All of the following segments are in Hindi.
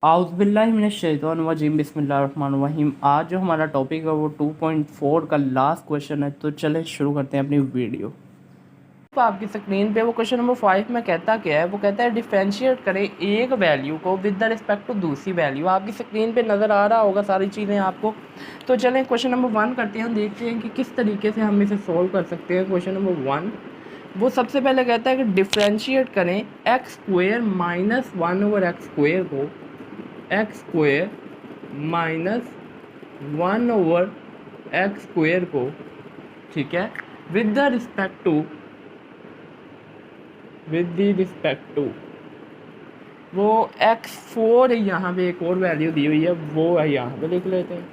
आउज़बिल्लाहिमिनश्शैतानिर्रजीम बिस्मिल्लाहिर्रहमानिर्रहीम। आज जो हमारा टॉपिक है वो 2.4 का लास्ट क्वेश्चन है, तो चलें शुरू करते हैं अपनी वीडियो। तो आपकी स्क्रीन पे वो क्वेश्चन नंबर 5 में कहता क्या है, वो कहता है डिफरेंशिएट करें एक वैल्यू को विद द रिस्पेक्ट टू दूसरी वैल्यू। आपकी स्क्रीन पे नज़र आ रहा होगा सारी चीज़ें आपको। तो चलें क्वेश्चन नंबर 1 करते हैं, देखते हैं कि किस तरीके से हम इसे सोल्व कर सकते हैं। क्वेश्चन नंबर 1 वो सबसे पहले कहता है कि डिफरेंशिएट करें एक्स स्क्वेयर माइनस 1/x² को एक्स स्क्वेयर माइनस 1/x² को, ठीक है, विद द रिस्पेक्ट टू वो x4 यहाँ पे एक और वैल्यू दी हुई है, वो है यहाँ पे लिख लेते हैं।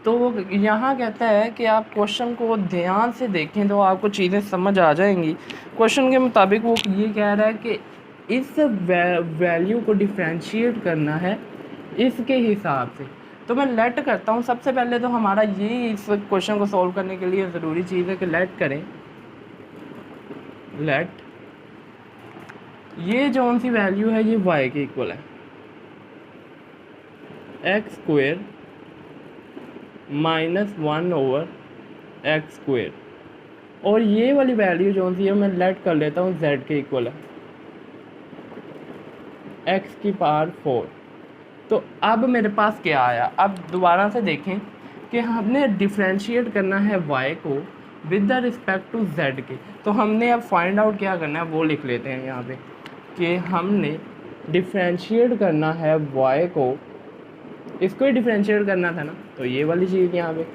तो वो यहाँ कहता है कि आप क्वेश्चन को ध्यान से देखें तो आपको चीज़ें समझ आ जाएंगी। क्वेश्चन के मुताबिक वो ये कह रहा है कि इस वैल्यू को डिफरेंशिएट करना है इसके हिसाब से। तो मैं लेट करता हूँ। सबसे पहले तो हमारा ये इस क्वेश्चन को सॉल्व करने के लिए ज़रूरी चीज़ है कि लेट करें। लेट ये जो सी वैल्यू है ये y के इक्वल है, एक्स स्क्वेयर माइनस 1/x², और ये वाली वैल्यू जो सी है मैं लेट कर लेता हूँ z के इक्वल है, x⁴। तो अब मेरे पास क्या आया, अब दोबारा से देखें कि हमने डिफरेंशिएट करना है y को with the respect to z के। तो हमने अब फाइंड आउट क्या करना है वो लिख लेते हैं यहाँ पे कि हमने डिफरेंशिएट करना है y को, इसको ही डिफरेंशिएट करना था ना, तो ये वाली चीज़ यहाँ पे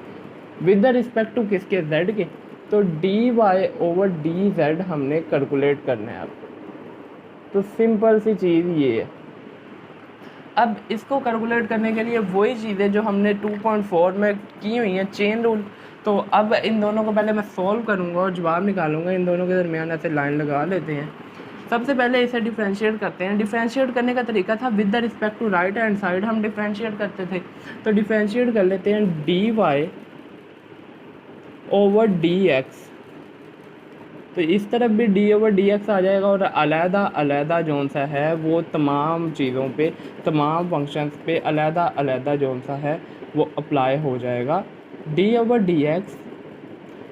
विद द रिस्पेक्ट टू किसके, z के। तो dy/dz हमने कैलकुलेट करना है अब। तो सिंपल सी चीज़ ये है। अब इसको कैलकुलेट करने के लिए वही चीज़ें जो हमने 2.4 में की हुई हैं, चेन रूल। तो अब इन दोनों को पहले मैं सॉल्व करूँगा और जवाब निकालूंगा। इन दोनों के दरमियान ऐसे लाइन लगा लेते हैं। सबसे पहले इसे डिफरेंशिएट करते हैं। डिफरेंशिएट करने का तरीका था with the respect to right hand side हम डिफरेंशिएट करते थे। तो डिफरेंशिएट कर लेते हैं dy/dx। तो इस तरफ भी d/dx आ जाएगा और अलहदा जोन सा है वो तमाम चीज़ों पे, तमाम फंक्शंस पे अलहदा जोन सा है वो अप्लाई हो जाएगा। d/dx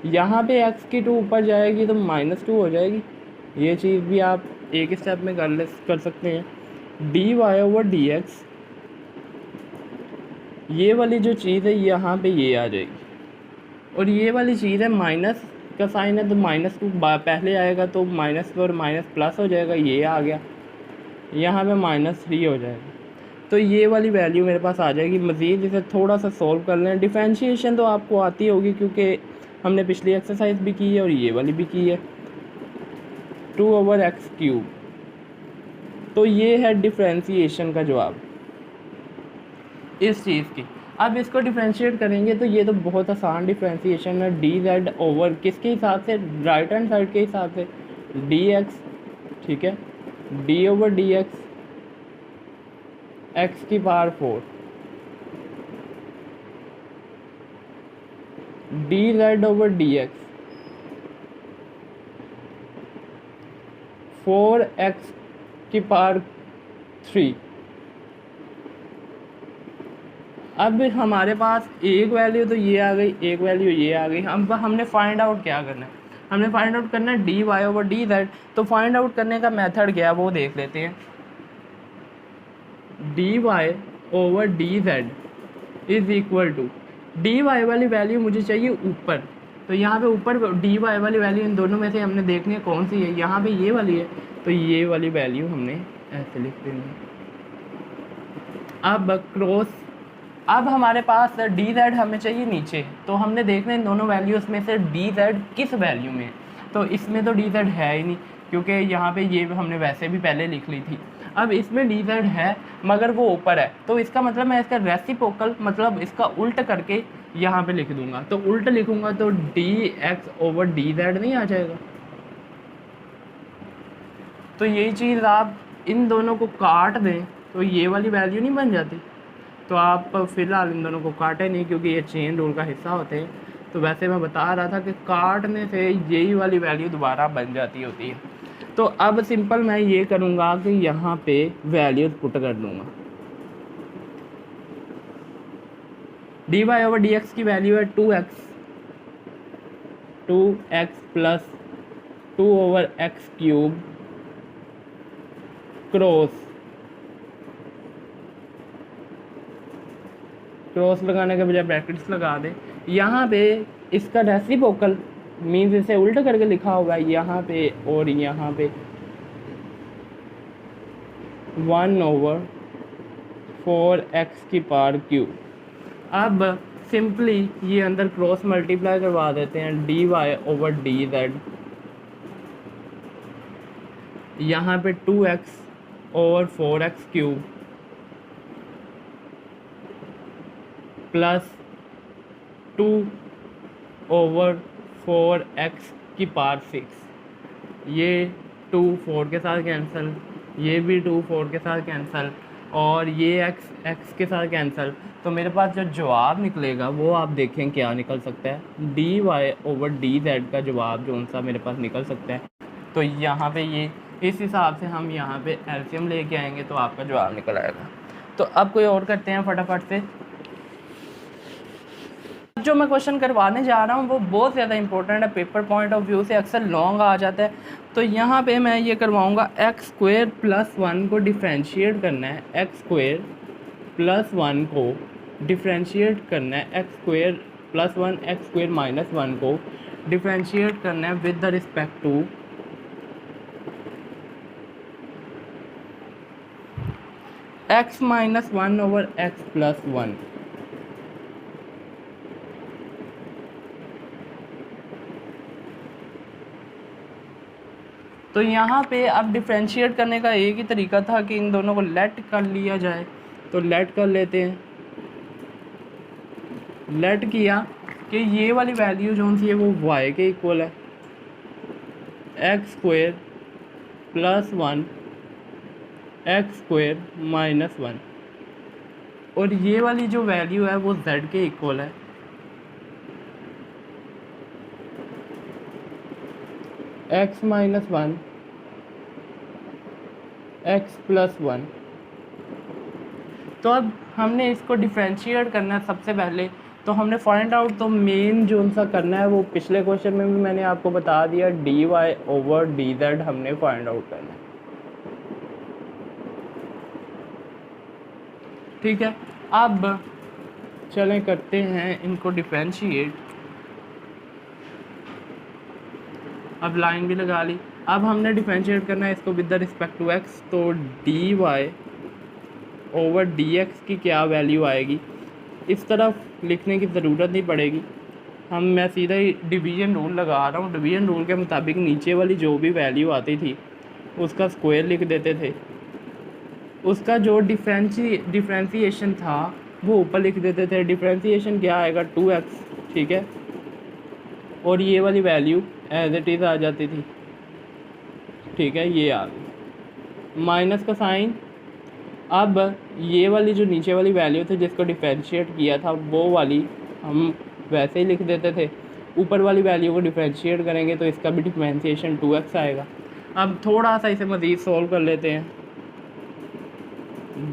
यहाँ पे x की 2 ऊपर जाएगी तो -2 हो जाएगी। ये चीज़ भी आप एक स्टेप में कर सकते हैं। dy/dx ये वाली जो चीज़ है यहाँ पे ये आ जाएगी, और ये वाली चीज़ है माइनस का साइन है तो -2 पहले आएगा तो माइनस और माइनस प्लस हो जाएगा, ये आ गया, यहाँ पे -3 हो जाएगा। तो ये वाली वैल्यू मेरे पास आ जाएगी। मज़ीद इसे थोड़ा सा सॉल्व कर लें। डिफरेंशिएशन तो आपको आती होगी क्योंकि हमने पिछली एक्सरसाइज भी की है और ये वाली भी की है, 2/x³। तो ये है डिफरेंशिएशन का जवाब इस चीज़ की। अब इसको डिफरेंशिएट करेंगे तो ये तो बहुत आसान डिफरेंशिएशन है। dz ओवर किसके हिसाब से, राइट हैंड साइड के हिसाब से, dx, ठीक है, d/dx x⁴, dz/dx 4x⁵। अब हमारे पास एक वैल्यू तो ये आ गई, एक वैल्यू ये आ गई। अब हमने फाइंड आउट क्या करना है, हमने फाइंड आउट करना है dy/dz। तो फाइंड आउट करने का मेथड क्या है वो देख लेते हैं। dy/dz is equal to, dy वाली वैल्यू मुझे चाहिए ऊपर, तो यहाँ पे ऊपर dy वाली वैल्यू इन दोनों में से हमने देखनी है कौन सी है। यहाँ पे ये वाली है तो ये वाली वैल्यू हमने ऐसे लिख देनी है। अब क्रॉस, अब हमारे पास dz हमें चाहिए नीचे, तो हमने देखना है इन दोनों वैल्यूज़ में से dz किस वैल्यू में है। तो इसमें तो dz है ही नहीं क्योंकि यहाँ पे ये हमने वैसे भी पहले लिख ली थी। अब इसमें dz है मगर वो ऊपर है, तो इसका मतलब मैं इसका रेसिप्रोकल मतलब इसका उल्ट करके यहाँ पे लिख दूंगा। तो उल्ट लिखूंगा तो dx/dz नहीं आ जाएगा। तो यही चीज़ आप इन दोनों को काट दें तो ये वाली वैल्यू नहीं बन जाती। तो आप फ़िलहाल इन दोनों को काटें नहीं क्योंकि ये चेन रूल का हिस्सा होते हैं। तो वैसे मैं बता रहा था कि काटने से यही वाली वैल्यू दोबारा बन जाती होती है। तो अब सिंपल मैं ये करूँगा कि यहाँ पे वैल्यूज पुट कर दूँगा। D Y over D X की वैल्यू है 2x plus 2 over X cube cross लगाने के बजाय ब्रैकेट्स लगा दें। यहाँ पे इसका रेसिप्रोकल मीन्स इसे उल्टा करके लिखा होगा यहाँ पे और यहाँ पे 1/4x⁴। अब सिंपली ये अंदर क्रॉस मल्टीप्लाई करवा देते हैं dy ओवर dz। यहाँ पे 2x/4x³ प्लस 2/4x⁶। ये 2 4 के साथ कैंसिल, ये भी 2 4 के साथ कैंसिल और ये x के साथ कैंसिल। तो मेरे पास जो जवाब निकलेगा वो आप देखें क्या निकल सकता है। dy ओवर dz का जवाब जो सा मेरे पास निकल सकता है। तो यहाँ पे ये इस हिसाब से हम यहाँ पे एलसीएम लेके आएंगे तो आपका जवाब निकल आएगा। तो अब कोई और करते हैं फटाफट से। जो मैं क्वेश्चन करवाने जा रहा हूँ वो बहुत ज़्यादा इंपॉर्टेंट है, पेपर पॉइंट ऑफ व्यू से अक्सर लॉन्ग आ जाता है। तो यहाँ पे मैं ये करवाऊँगा x² + 1 को डिफ्रेंशिएट करना है। x² + 1 को डिफ्रेंशिएट करना है। x² + 1 x² - 1 को डिफ्रेंशिएट करना है with the respect to x - 1 over x + 1। तो यहाँ पे अब डिफ्रेंशिएट करने का एक ही तरीका था कि इन दोनों को लेट कर लिया जाए। तो लेट कर लेते हैं। लेट किया कि ये वाली वैल्यू जो सी है वो y के इक्वल है, x² + 1 x² - 1 और ये वाली जो वैल्यू है वो z के इक्वल है, x - 1 x + 1। तो अब हमने इसको डिफ्रेंशिएट करना है। सबसे पहले तो हमने फाइंड आउट, तो मेन जो सा करना है वो पिछले क्वेश्चन में भी मैंने आपको बता दिया, dy ओवर dz हमने फाइंड आउट करना है। ठीक है, अब चलें करते हैं इनको डिफ्रेंशिएट। अब लाइन भी लगा ली। अब हमने डिफ्रेंशिएट करना है इसको with the respect to x। तो dy ओवर dx की क्या वैल्यू आएगी, इस तरफ लिखने की ज़रूरत नहीं पड़ेगी। मैं सीधा ही डिवीज़न रूल लगा रहा हूँ। डिवीज़न रूल के मुताबिक नीचे वाली जो भी वैल्यू आती थी उसका स्क्वायर लिख देते थे, उसका जो डिफ्रेंशिएशन था वो ऊपर लिख देते थे। डिफ्रेंशिएशन क्या आएगा 2x, ठीक है, और ये वाली वैल्यू एज इट इज़ आ जाती थी। ठीक है, ये आ गई माइनस का साइन। अब ये वाली जो नीचे वाली वैल्यू थी जिसको डिफ्रेंशिएट किया था वो वाली हम वैसे ही लिख देते थे। ऊपर वाली वैल्यू को डिफ्रेंशिएट करेंगे तो इसका भी डिफ्रेंशिएशन 2x आएगा। अब थोड़ा सा इसे मज़ीद सॉल्व कर लेते हैं।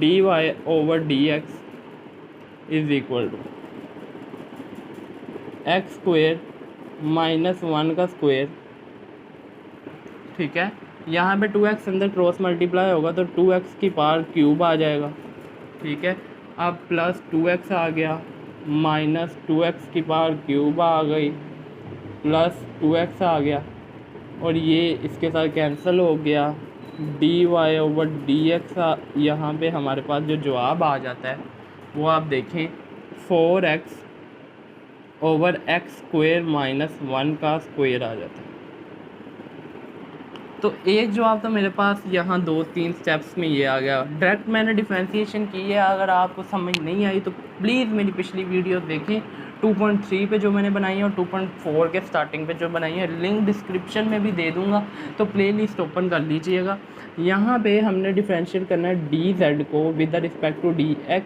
dy over dx is equal to x² - 1 का स्क्वायर। ठीक है, यहाँ पे 2x अंदर क्रॉस मल्टीप्लाई होगा तो 2x⁵ आ जाएगा। ठीक है, अब प्लस 2x आ गया, माइनस 2x⁵ आ गई, प्लस 2x आ गया और ये इसके साथ कैंसिल हो गया। dy ओवर dx यहाँ पे हमारे पास जो जवाब आ जाता है वो आप देखें 4x ओवर x² - 1 का स्क्वायर आ जाता है। तो एक जवाब तो मेरे पास यहाँ 2-3 स्टेप्स में ये आ गया। डायरेक्ट मैंने डिफ्रेंशिएशन की है। अगर आपको समझ नहीं आई तो प्लीज़ मेरी पिछली वीडियो देखें, 2.3 पे जो मैंने बनाई है और 2.4 के स्टार्टिंग पे जो बनाई है, लिंक डिस्क्रिप्शन में भी दे दूँगा, तो प्लेलिस्ट ओपन कर लीजिएगा। यहाँ पे हमने डिफ्रेंशिएट करना है dz को with the respect to dx,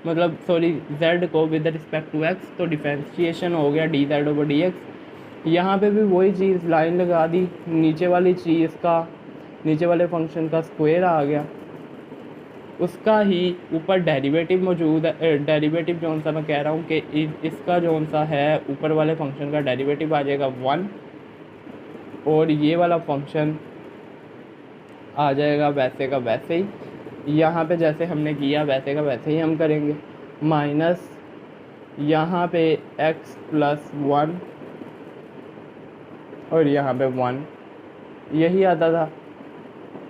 मतलब सॉरी z को with the respect to x। तो डिफ्रेंशिएशन हो गया dz ओवर dx। यहाँ पे भी वही चीज़ लाइन लगा दी, नीचे वाली चीज़ का, नीचे वाले फंक्शन का स्क्वायर आ गया, उसका ही ऊपर डेरिवेटिव मौजूद है। डेरिवेटिव जो सा मैं कह रहा हूँ कि इसका जो सा है ऊपर वाले फंक्शन का डेरिवेटिव आ जाएगा 1, और ये वाला फंक्शन आ जाएगा वैसे का वैसे ही। यहाँ पे जैसे हमने किया वैसे का वैसे ही हम करेंगे, माइनस यहाँ पे x प्लस 1 और यहाँ पे 1, यही आता था।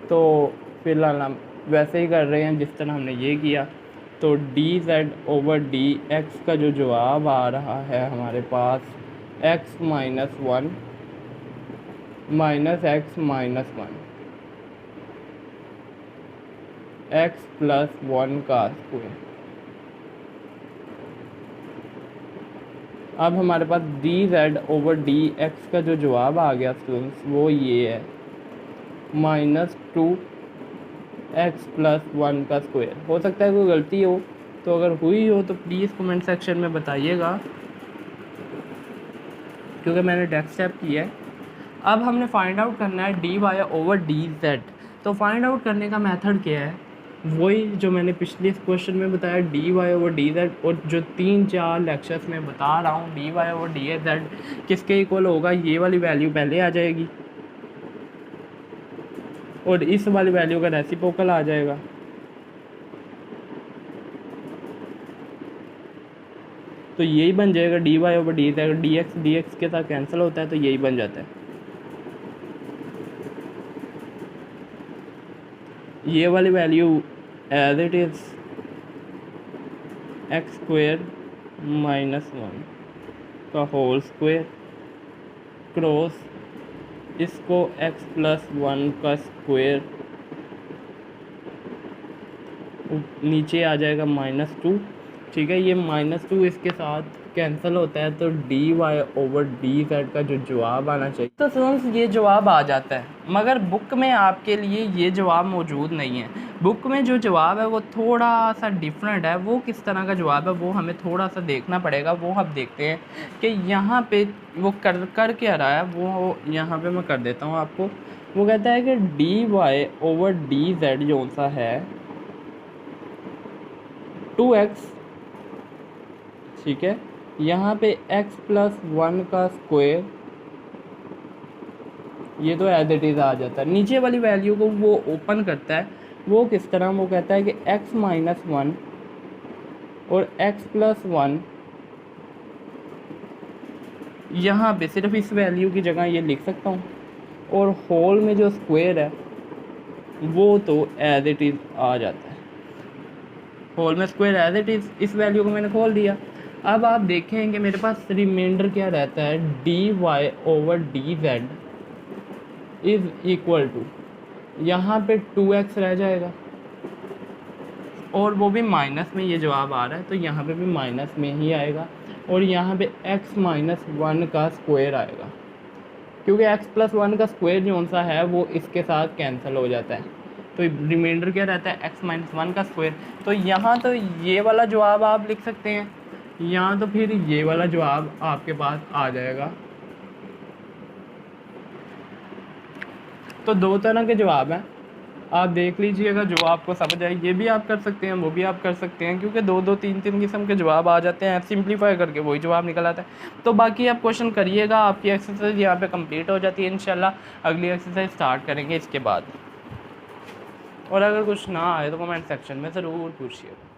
तो फिलहाल हम वैसे ही कर रहे हैं जिस तरह हमने ये किया। तो dz ओवर dx का जो जवाब आ रहा है हमारे पास x minus 1 minus x minus 1 x plus 1 का स्क्वायर। अब हमारे पास dz ओवर dx का जो जवाब आ गया स्टूडेंट्स वो ये है माइनस 2x प्लस 1 का स्क्वायर। हो सकता है कोई गलती हो, तो अगर हुई हो तो प्लीज़ कमेंट सेक्शन में बताइएगा, क्योंकि मैंने टेक्स्ट टाइप किया है। अब हमने फाइंड आउट करना है dy ओवर dz। तो फाइंड आउट करने का मेथड क्या है, वही जो मैंने पिछले क्वेश्चन में बताया, dy ओवर dz, और जो 3-4 लेक्चर्स में बता रहा हूँ dy ओवर dz किसके इक्वल होगा, ये वाली वैल्यू पहले आ जाएगी और इस वाली वैल्यू का रेसिप्रोकल आ जाएगा। तो यही बन जाएगा dy ओवर dz। अगर dx dx के साथ कैंसिल होता है तो यही बन जाता है। ये वाली value as it is X square minus 1 का होल स्क्वायर क्रॉस इसको x प्लस 1 का स्क्वायर, नीचे आ जाएगा माइनस 2। ठीक है, ये माइनस 2 इसके साथ कैंसिल होता है, तो dy ओवर dz का जो जवाब आना चाहिए, तो फ्रेंड्स ये जवाब आ जाता है। मगर बुक में आपके लिए ये जवाब मौजूद नहीं है। बुक में जो जवाब है वो थोड़ा सा डिफरेंट है। वो किस तरह का जवाब है वो हमें थोड़ा सा देखना पड़ेगा। वो हम देखते हैं कि यहाँ पे वो कर क्या रहा है। वो यहाँ पे मैं कर देता हूँ आपको। वो कहता है कि dy ओवर dz जो सा है 2x, ठीक है, यहाँ पे x प्लस 1 का स्क्वायर, ये तो एज इट इज़ आ जाता है। नीचे वाली वैल्यू को वो ओपन करता है। वो किस तरह, वो कहता है कि x माइनस 1 और x प्लस 1, यहाँ पे सिर्फ इस वैल्यू की जगह ये लिख सकता हूँ, और होल में जो स्क्वायर है वो तो एज इट इज़ आ जाता है। होल में स्क्वायर एज इट इज़, इस वैल्यू को मैंने खोल दिया। अब आप देखें कि मेरे पास रिमाइंडर क्या रहता है, dy over dz is equal to, यहाँ पे 2x रह जाएगा और वो भी माइनस में ये जवाब आ रहा है, तो यहाँ पे भी माइनस में ही आएगा, और यहाँ पे x माइनस 1 का स्क्वायर आएगा, क्योंकि x प्लस 1 का स्क्वायर जो सा है वो इसके साथ कैंसिल हो जाता है। तो रिमाइंडर क्या रहता है, x माइनस 1 का स्क्वायर। तो यहाँ तो ये वाला जवाब आप लिख सकते हैं, यहाँ तो फिर ये वाला जवाब आपके पास आ जाएगा। तो दो तरह के जवाब हैं, आप देख लीजिएगा जो आपको समझ आए। ये भी आप कर सकते हैं, वो भी आप कर सकते हैं, क्योंकि दो दो तीन तीन किस्म के जवाब आ जाते हैं। सिंप्लीफाई करके वही जवाब निकल आता है। तो बाकी आप क्वेश्चन करिएगा, आपकी एक्सरसाइज यहाँ पे कंप्लीट हो जाती है। इंशाल्लाह अगली एक्सरसाइज स्टार्ट करेंगे इसके बाद। और अगर कुछ ना आए तो कमेंट सेक्शन में ज़रूर पूछिएगा।